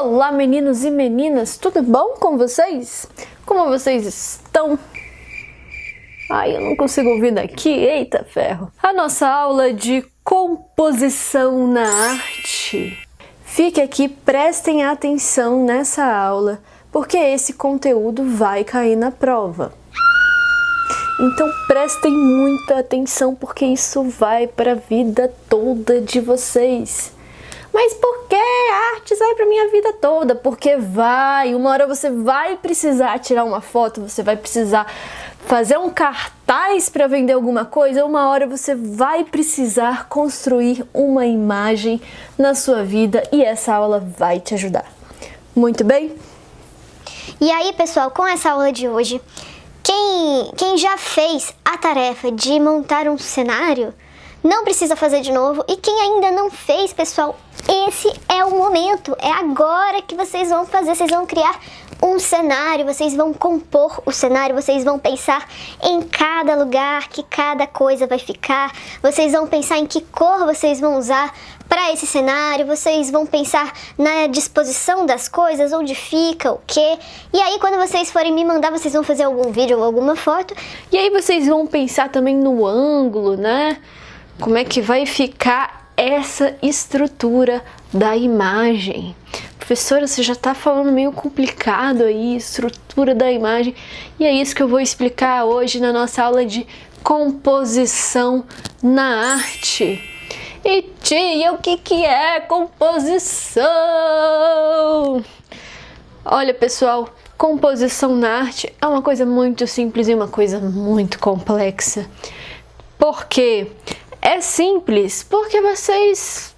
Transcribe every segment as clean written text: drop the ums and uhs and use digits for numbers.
Olá, meninos e meninas, tudo bom com vocês? Como vocês estão? Ai, eu não consigo ouvir daqui, eita ferro! A nossa aula de composição na arte. Fique aqui, prestem atenção nessa aula, porque esse conteúdo vai cair na prova. Então prestem muita atenção, porque isso vai para a vida toda de vocês. Mas por que a arte vai para minha vida toda? Porque uma hora você vai precisar tirar uma foto, você vai precisar fazer um cartaz para vender alguma coisa, uma hora você vai precisar construir uma imagem na sua vida e essa aula vai te ajudar. Muito bem? E aí, pessoal, com essa aula de hoje, quem já fez a tarefa de montar um cenário, não precisa fazer de novo. E quem ainda não fez, pessoal, esse é o momento. É agora que vocês vão fazer. Vocês vão criar um cenário, vocês vão compor o cenário, vocês vão pensar em cada lugar que cada coisa vai ficar. Vocês vão pensar em que cor vocês vão usar para esse cenário. Vocês vão pensar na disposição das coisas, onde fica, o quê. E aí, quando vocês forem me mandar, vocês vão fazer algum vídeo ou alguma foto. E aí vocês vão pensar também no ângulo, né? Como é que vai ficar essa estrutura da imagem? Professora, você já está falando meio complicado aí, estrutura da imagem. E é isso que eu vou explicar hoje na nossa aula de composição na arte. E tia, o que é composição? Olha, pessoal, composição na arte é uma coisa muito simples e uma coisa muito complexa. Por quê? É simples porque vocês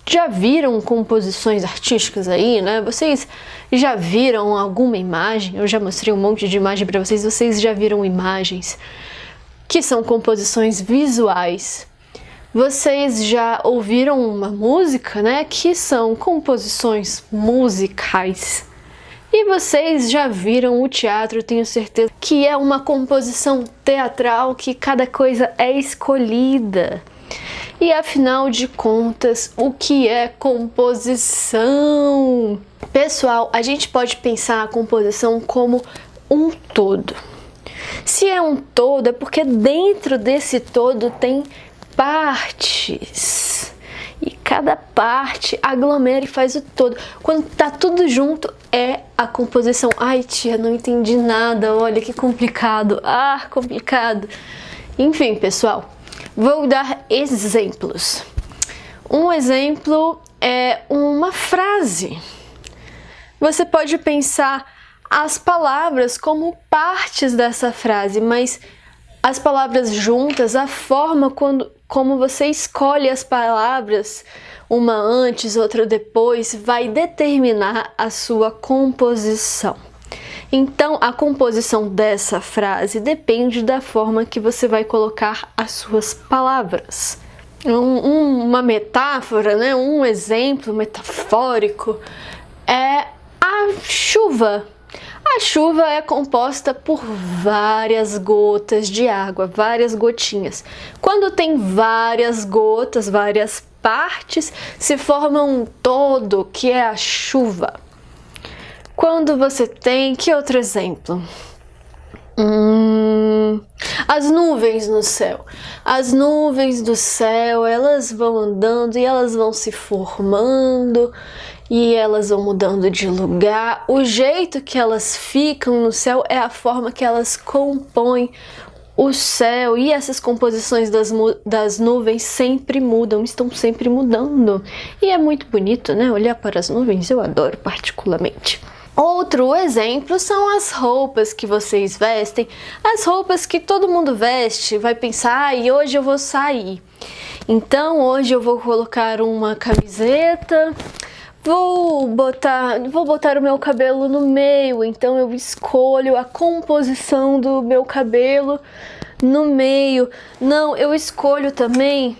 já viram composições artísticas aí, né? Vocês já viram alguma imagem? Eu já mostrei um monte de imagem para vocês. Vocês já viram imagens que são composições visuais. Vocês já ouviram uma música, né? Que são composições musicais. E vocês já viram o teatro, tenho certeza, que é uma composição teatral, que cada coisa é escolhida. E afinal de contas, o que é composição? Pessoal, a gente pode pensar a composição como um todo. Se é um todo, é porque dentro desse todo tem partes. E cada parte aglomera e faz o todo. Quando tá tudo junto, é a composição. Ai, tia, não entendi nada. Olha que complicado. Ah, complicado. Enfim, pessoal, vou dar exemplos. Um exemplo é uma frase. Você pode pensar as palavras como partes dessa frase, mas as palavras juntas, a forma como você escolhe as palavras, uma antes, outra depois, vai determinar a sua composição. Então, a composição dessa frase depende da forma que você vai colocar as suas palavras. Uma metáfora, né? Um exemplo metafórico é a chuva. A chuva é composta por várias gotas de água, várias gotinhas. Quando tem várias gotas, várias partes, se forma um todo, que é a chuva. Quando você tem... Que outro exemplo? As nuvens no céu. As nuvens do céu, elas vão andando e elas vão se formando e elas vão mudando de lugar. O jeito que elas ficam no céu é a forma que elas compõem o céu. E essas composições das nuvens sempre mudam, estão sempre mudando. E é muito bonito, né? Olhar para as nuvens, eu adoro particularmente. Outro exemplo são as roupas que vocês vestem. As roupas que todo mundo veste, vai pensar, e hoje eu vou sair. Então hoje eu vou colocar uma camiseta, vou botar o meu cabelo no meio, então eu escolho a composição do meu cabelo no meio. Não, eu escolho também,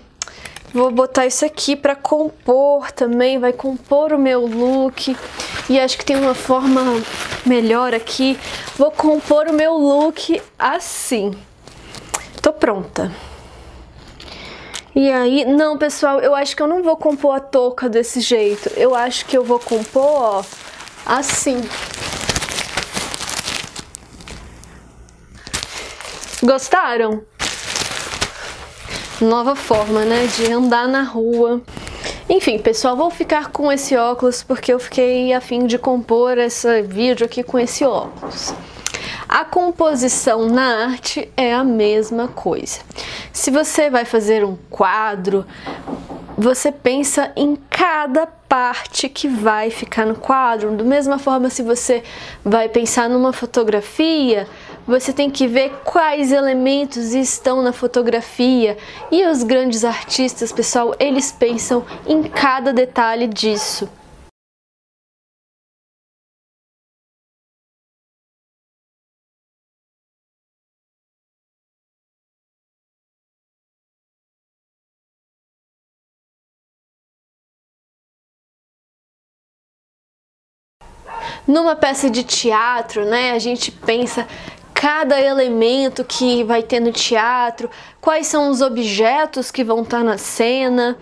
vou botar isso aqui para compor também, vai compor o meu look. E acho que tem uma forma melhor aqui. Vou compor o meu look assim. Tô pronta. E aí, não, pessoal, eu acho que eu não vou compor a touca desse jeito. Eu acho que eu vou compor, ó, assim. Gostaram? Nova forma, né, de andar na rua. Enfim, pessoal, vou ficar com esse óculos porque eu fiquei a fim de compor esse vídeo aqui com esse óculos. A composição na arte é a mesma coisa. Se você vai fazer um quadro, você pensa em cada parte que vai ficar no quadro. Da mesma forma, se você vai pensar numa fotografia, você tem que ver quais elementos estão na fotografia. E os grandes artistas, pessoal, eles pensam em cada detalhe disso. Numa peça de teatro, né, a gente pensa cada elemento que vai ter no teatro, quais são os objetos que vão estar na cena,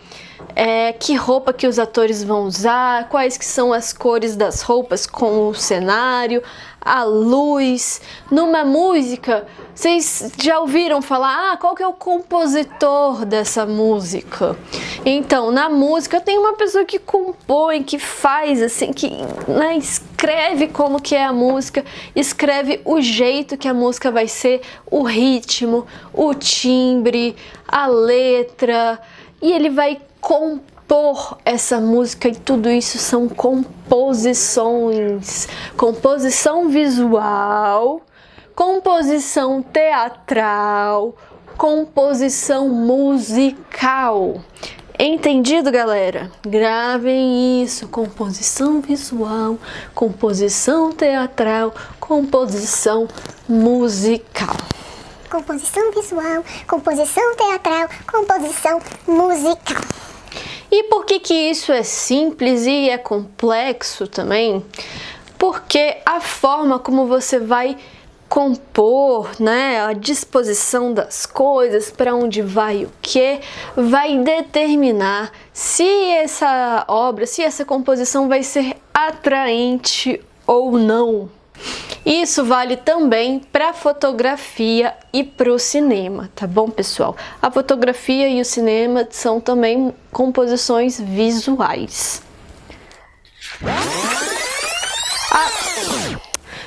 que roupa que os atores vão usar, quais que são as cores das roupas com o cenário, a luz. Numa música, vocês já ouviram falar, qual que é o compositor dessa música? Então, na música tem uma pessoa que compõe, que faz assim, que, né, escreve como que é a música, escreve o jeito que a música vai ser, o ritmo, o timbre, a letra, e ele vai compor essa música, e tudo isso são composições. Composição visual, composição teatral, composição musical. Entendido, galera? Gravem isso. Composição visual, composição teatral, composição musical. Composição visual, composição teatral, composição musical. E por que isso é simples e é complexo também? Porque a forma como você vai compor, né, a disposição das coisas, para onde vai o que, vai determinar se essa obra, se essa composição vai ser atraente ou não. Isso vale também para fotografia e para o cinema, tá bom, pessoal? A fotografia e o cinema são também composições visuais.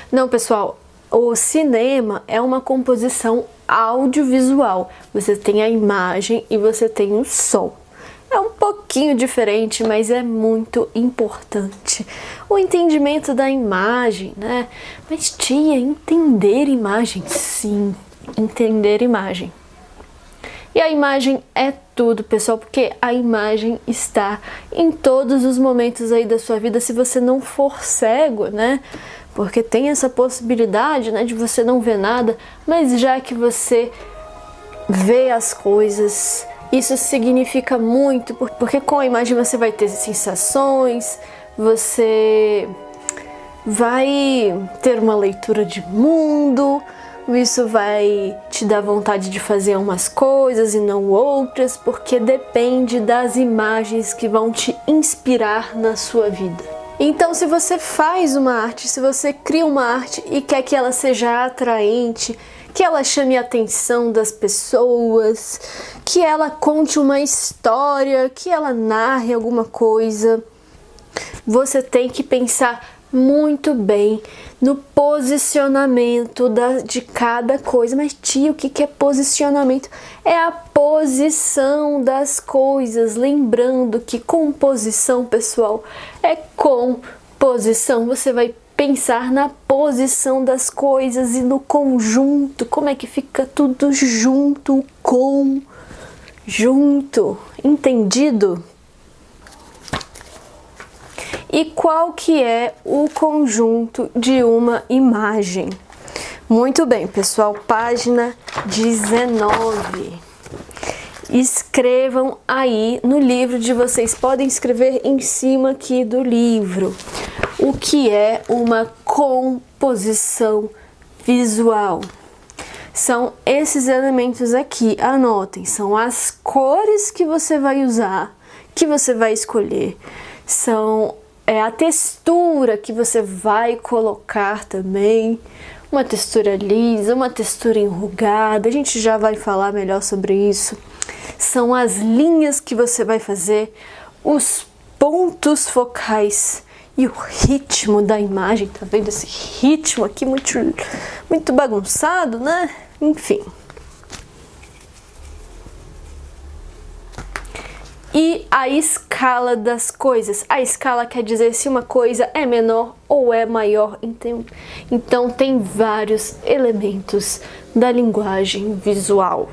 Não, pessoal, o cinema é uma composição audiovisual. Você tem a imagem e você tem o som. É um pouquinho diferente, mas é muito importante. O entendimento da imagem, né? Mas, tia, entender imagem? Sim, entender imagem. E a imagem é tudo, pessoal, porque a imagem está em todos os momentos aí da sua vida, se você não for cego, né? Porque tem essa possibilidade, né, de você não ver nada, mas já que você vê as coisas, isso significa muito, porque com a imagem você vai ter sensações, você vai ter uma leitura de mundo, isso vai te dar vontade de fazer umas coisas e não outras, porque depende das imagens que vão te inspirar na sua vida. Então, se você faz uma arte, se você cria uma arte e quer que ela seja atraente, que ela chame a atenção das pessoas, que ela conte uma história, que ela narre alguma coisa, você tem que pensar muito bem no posicionamento de cada coisa. Mas, tia, o que é posicionamento? É a posição das coisas. Lembrando que composição, pessoal, é composição. Você vai pensar na posição das coisas e no conjunto. Como é que fica tudo junto, junto. Entendido? E qual que é o conjunto de uma imagem? Muito bem, pessoal, página 19. Escrevam aí no livro de vocês, podem escrever em cima aqui do livro. O que é uma composição visual? são esses elementos aqui. Anotem, são as cores que você vai usar, que você vai escolher. É a textura que você vai colocar também. Uma textura lisa, uma textura enrugada. A gente já vai falar melhor sobre isso. São as linhas que você vai fazer, os pontos focais e o ritmo da imagem. Tá vendo esse ritmo aqui muito bagunçado, né? Enfim. E a escala das coisas. A escala quer dizer se uma coisa é menor ou é maior. Então tem vários elementos da linguagem visual.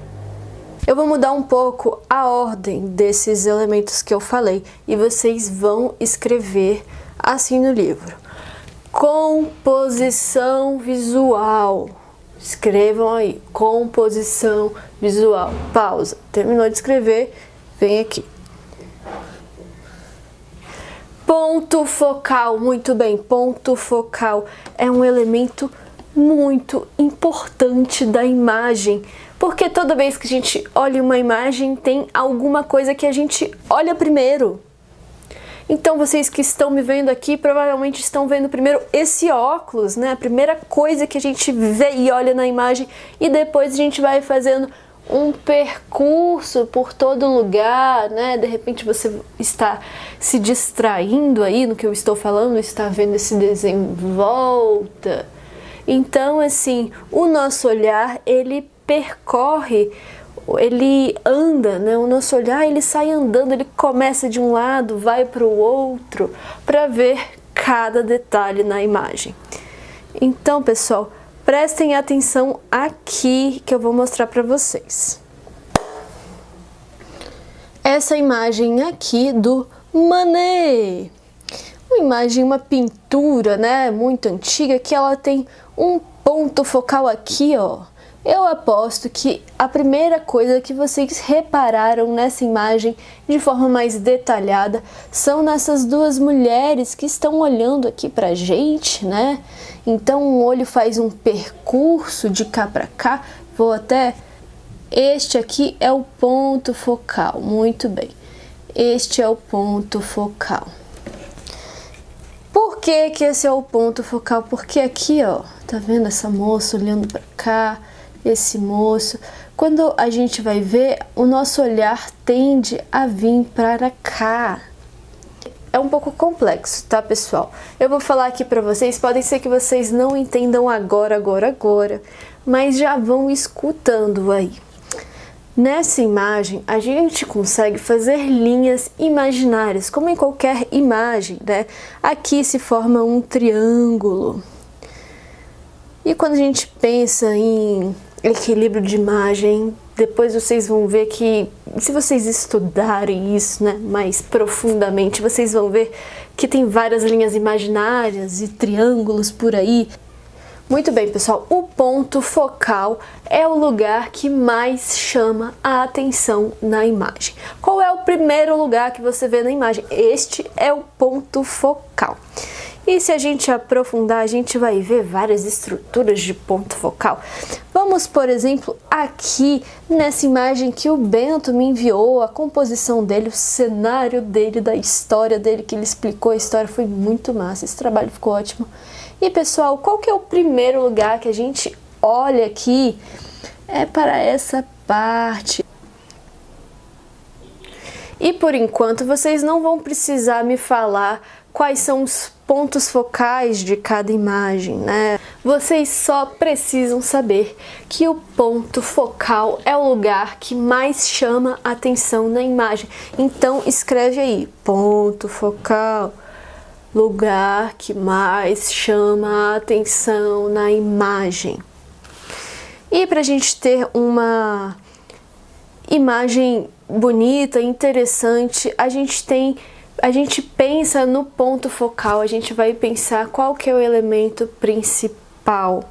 Eu vou mudar um pouco a ordem desses elementos que eu falei e vocês vão escrever assim no livro. Composição visual. Escrevam aí, composição visual. Pausa. Terminou de escrever, vem aqui. Ponto focal, muito bem, ponto focal é um elemento muito importante da imagem, porque toda vez que a gente olha uma imagem tem alguma coisa que a gente olha primeiro. Então vocês que estão me vendo aqui provavelmente estão vendo primeiro esse óculos, né? A primeira coisa que a gente vê e olha na imagem e depois a gente vai fazendo um percurso por todo lugar, né? De repente você está se distraindo aí no que eu estou falando, está vendo esse desenho em volta. Então, assim, o nosso olhar, ele percorre, ele anda, né? O nosso olhar, ele sai andando, ele começa de um lado, vai para o outro, para ver cada detalhe na imagem. Então, pessoal, prestem atenção aqui que eu vou mostrar para vocês. Essa imagem aqui do Manet. Uma imagem, uma pintura, né, muito antiga, que ela tem um ponto focal aqui, ó. Eu aposto que a primeira coisa que vocês repararam nessa imagem de forma mais detalhada são nessas duas mulheres que estão olhando aqui pra gente, né? Então um olho faz um percurso de cá pra cá. Este aqui é o ponto focal, muito bem. Este é o ponto focal. Por que que esse é o ponto focal? Porque aqui, ó, tá vendo essa moça olhando pra cá? Esse moço, quando a gente vai ver, o nosso olhar tende a vir para cá. É um pouco complexo, tá, pessoal? Eu vou falar aqui para vocês, pode ser que vocês não entendam agora, mas já vão escutando aí. Nessa imagem, a gente consegue fazer linhas imaginárias, como em qualquer imagem, né? Aqui se forma um triângulo. E quando a gente pensa em equilíbrio de imagem, depois vocês vão ver que, se vocês estudarem isso, né, mais profundamente, vocês vão ver que tem várias linhas imaginárias e triângulos por aí. Muito bem, pessoal, o ponto focal é o lugar que mais chama a atenção na imagem. Qual é o primeiro lugar que você vê na imagem? Este é o ponto focal. E se a gente aprofundar, a gente vai ver várias estruturas de ponto focal. Vamos, por exemplo, aqui nessa imagem que o Bento me enviou, a composição dele, o cenário dele, da história dele, que ele explicou a história, foi muito massa, esse trabalho ficou ótimo. E pessoal, qual que é o primeiro lugar que a gente olha aqui? É para essa parte. E por enquanto vocês não vão precisar me falar quais são os pontos focais de cada imagem, né? Vocês só precisam saber que o ponto focal é o lugar que mais chama a atenção na imagem. Então escreve aí, ponto focal, lugar que mais chama a atenção na imagem. E para a gente ter uma imagem bonita, interessante, a gente pensa no ponto focal, a gente vai pensar qual que é o elemento principal.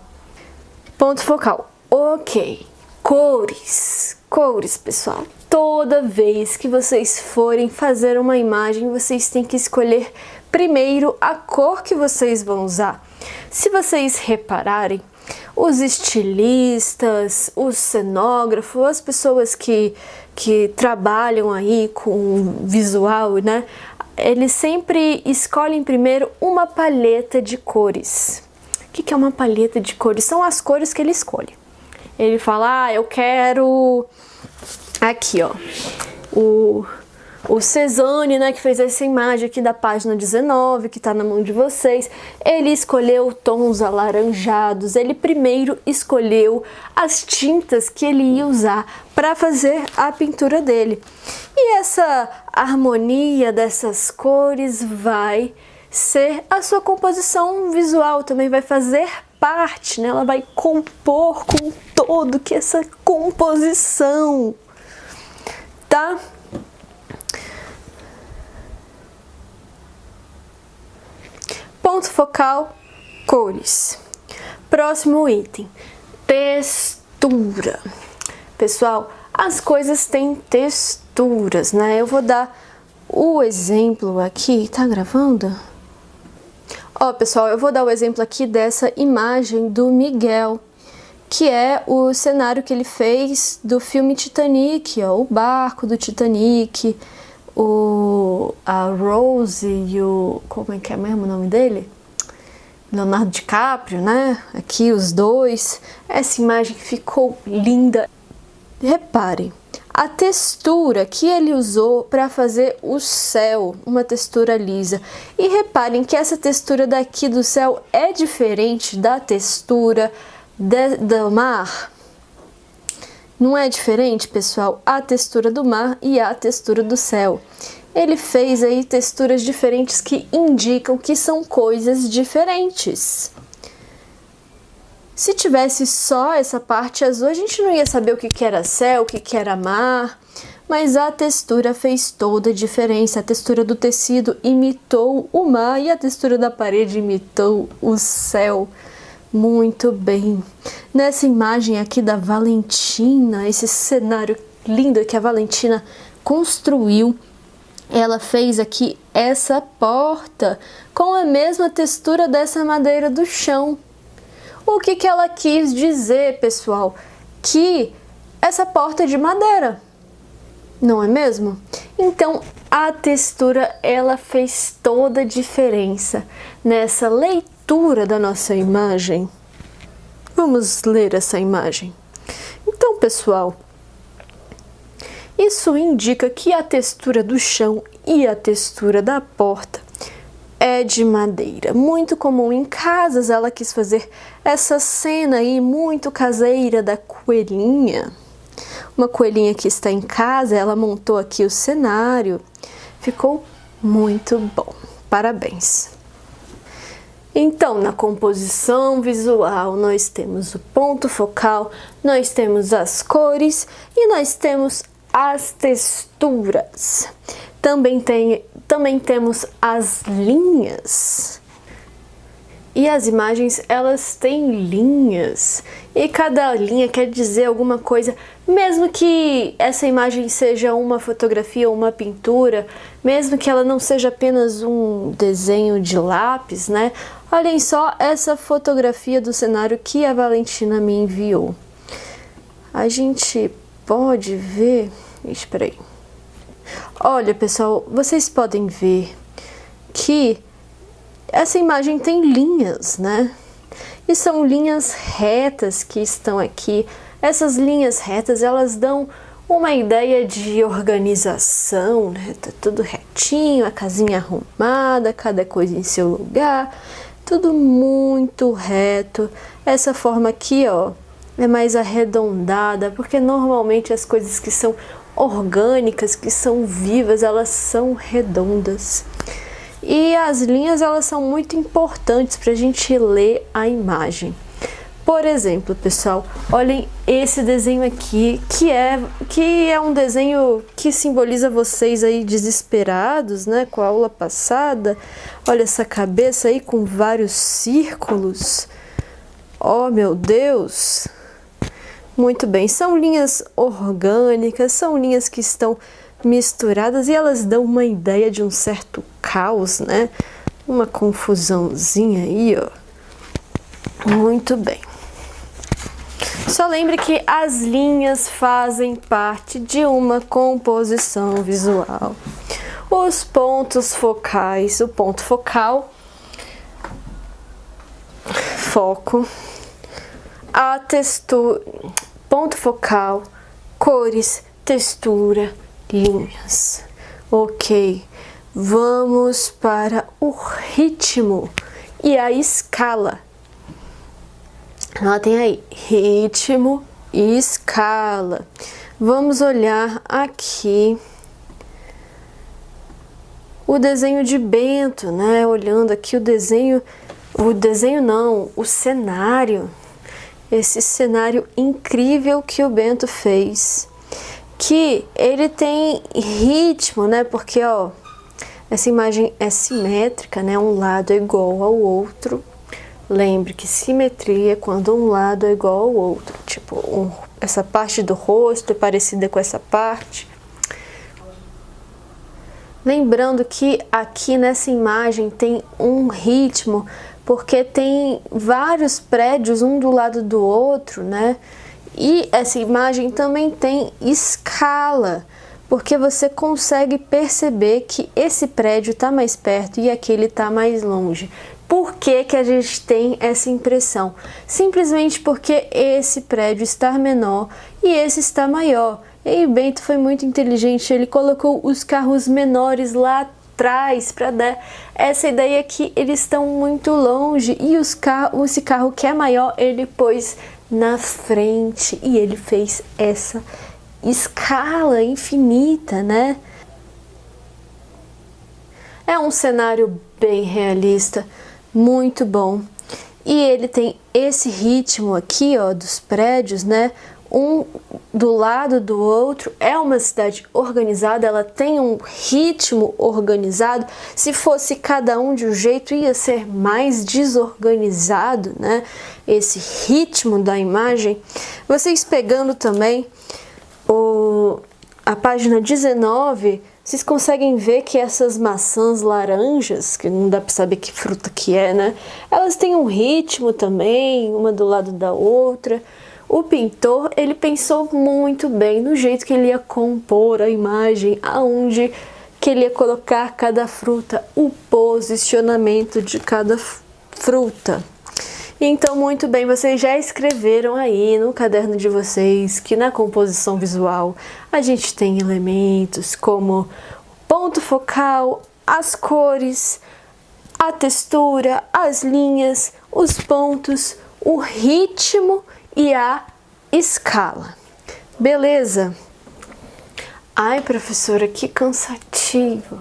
Ponto focal, ok. Cores, pessoal. Toda vez que vocês forem fazer uma imagem, vocês têm que escolher primeiro a cor que vocês vão usar. Se vocês repararem, os estilistas, os cenógrafos, as pessoas que trabalham aí com visual, né? Eles sempre escolhem primeiro uma paleta de cores. O que é uma paleta de cores? São as cores que ele escolhe. Ele fala, eu quero aqui, ó, o Cezanne, né, que fez essa imagem aqui da página 19, que tá na mão de vocês. Ele escolheu tons alaranjados. Ele primeiro escolheu as tintas que ele ia usar para fazer a pintura dele. E essa harmonia dessas cores vai ser a sua composição visual, também vai fazer parte, né? Ela vai compor com todo que essa composição, tá? Ponto focal, cores. Próximo item, textura. Pessoal, as coisas têm texturas, né? Eu vou dar o exemplo aqui, tá gravando? Ó, pessoal, eu vou dar o exemplo aqui dessa imagem do Miguel, que é o cenário que ele fez do filme Titanic, ó, o barco do Titanic, a Rose e o... como é que é mesmo o nome dele? Leonardo DiCaprio, né? Aqui os dois. Essa imagem ficou linda. Reparem, a textura que ele usou para fazer o céu, uma textura lisa. E reparem que essa textura daqui do céu é diferente da textura do mar. Não é diferente, pessoal? A textura do mar e a textura do céu. Ele fez aí texturas diferentes que indicam que são coisas diferentes. Se tivesse só essa parte azul, a gente não ia saber o que era céu, o que era mar, mas a textura fez toda a diferença. A textura do tecido imitou o mar e a textura da parede imitou o céu. Muito bem. Nessa imagem aqui da Valentina, esse cenário lindo que a Valentina construiu, ela fez aqui essa porta com a mesma textura dessa madeira do chão. O que ela quis dizer, pessoal? Que essa porta é de madeira, não é mesmo? Então, a textura, ela fez toda a diferença nessa leitura da nossa imagem. Vamos ler essa imagem. Então, pessoal, isso indica que a textura do chão e a textura da porta é de madeira. Muito comum em casas. Ela quis fazer essa cena aí muito caseira da coelhinha. Uma coelhinha que está em casa, ela montou aqui o cenário. Ficou muito bom. Parabéns! Então, na composição visual, nós temos o ponto focal, nós temos as cores e nós temos as texturas. Também temos as linhas. E as imagens, elas têm linhas. E cada linha quer dizer alguma coisa. Mesmo que essa imagem seja uma fotografia ou uma pintura, mesmo que ela não seja apenas um desenho de lápis, né? Olhem só essa fotografia do cenário que a Valentina me enviou. A gente pode ver... Espera aí. Olha, pessoal, vocês podem ver que essa imagem tem linhas, né? E são linhas retas que estão aqui. Essas linhas retas, elas dão uma ideia de organização, né? Tá tudo retinho, a casinha arrumada, cada coisa em seu lugar, tudo muito reto. Essa forma aqui, ó, é mais arredondada, porque normalmente as coisas que são orgânicas, que são vivas, elas são redondas. E as linhas, elas são muito importantes para a gente ler a imagem. Por exemplo, pessoal, olhem esse desenho aqui, que é um desenho que simboliza vocês aí desesperados, né, com a aula passada. Olha essa cabeça aí com vários círculos. Oh, meu Deus! Muito bem, são linhas orgânicas, são linhas que estão misturadas e elas dão uma ideia de um certo caos, né? Uma confusãozinha aí, ó. Muito bem. Só lembre que as linhas fazem parte de uma composição visual. Os pontos focais, o ponto focal, foco, a textura, ponto focal, cores, textura, linhas. Ok, vamos para o ritmo e a escala. Anotem aí, ritmo e escala. Vamos olhar aqui o desenho de Bento, né? Olhando aqui o cenário. Esse cenário incrível que o Bento fez. Que ele tem ritmo, né? Porque, ó, essa imagem é simétrica, né? Um lado é igual ao outro. Lembre que simetria é quando um lado é igual ao outro. Tipo, essa parte do rosto é parecida com essa parte. Lembrando que aqui nessa imagem tem um ritmo, porque tem vários prédios um do lado do outro, né? E essa imagem também tem escala, porque você consegue perceber que esse prédio está mais perto e aquele está mais longe. Por que que a gente tem essa impressão? Simplesmente porque esse prédio está menor e esse está maior. E o Bento foi muito inteligente, ele colocou os carros menores lá atrás para dar essa ideia que eles estão muito longe e esse carro que é maior ele pôs na frente e ele fez essa escala infinita, né? É um cenário bem realista, muito bom. E ele tem esse ritmo aqui, ó, dos prédios, né? Um do lado do outro. É uma cidade organizada, ela tem um ritmo organizado. Se fosse cada um de um jeito, ia ser mais desorganizado, né? Esse ritmo da imagem. Vocês pegando também a página 19, vocês conseguem ver que essas maçãs laranjas, que não dá para saber que fruta que é, né? Elas têm um ritmo também, uma do lado da outra. O pintor, ele pensou muito bem no jeito que ele ia compor a imagem, aonde que ele ia colocar cada fruta, o posicionamento de cada fruta. Então, muito bem, vocês já escreveram aí no caderno de vocês que na composição visual a gente tem elementos como ponto focal, as cores, a textura, as linhas, os pontos, o ritmo e a escala. Beleza? Ai, professora, que cansativo.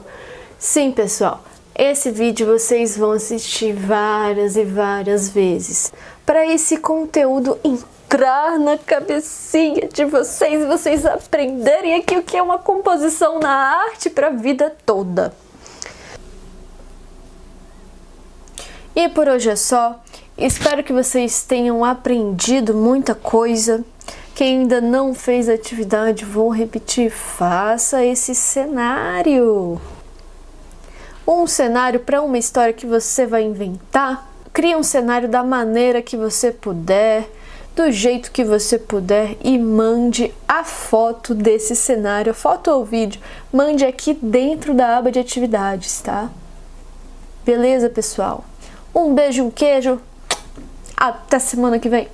Sim, pessoal. Esse vídeo vocês vão assistir várias e várias vezes para esse conteúdo entrar na cabecinha de vocês e vocês aprenderem aqui o que é uma composição na arte para a vida toda. E por hoje é só. Espero que vocês tenham aprendido muita coisa. Quem ainda não fez a atividade, vou repetir, faça esse cenário. Um cenário para uma história que você vai inventar. Crie um cenário da maneira que você puder, do jeito que você puder e mande a foto desse cenário, a foto ou vídeo, mande aqui dentro da aba de atividades, tá? Beleza, pessoal? Um beijo, um queijo, até semana que vem!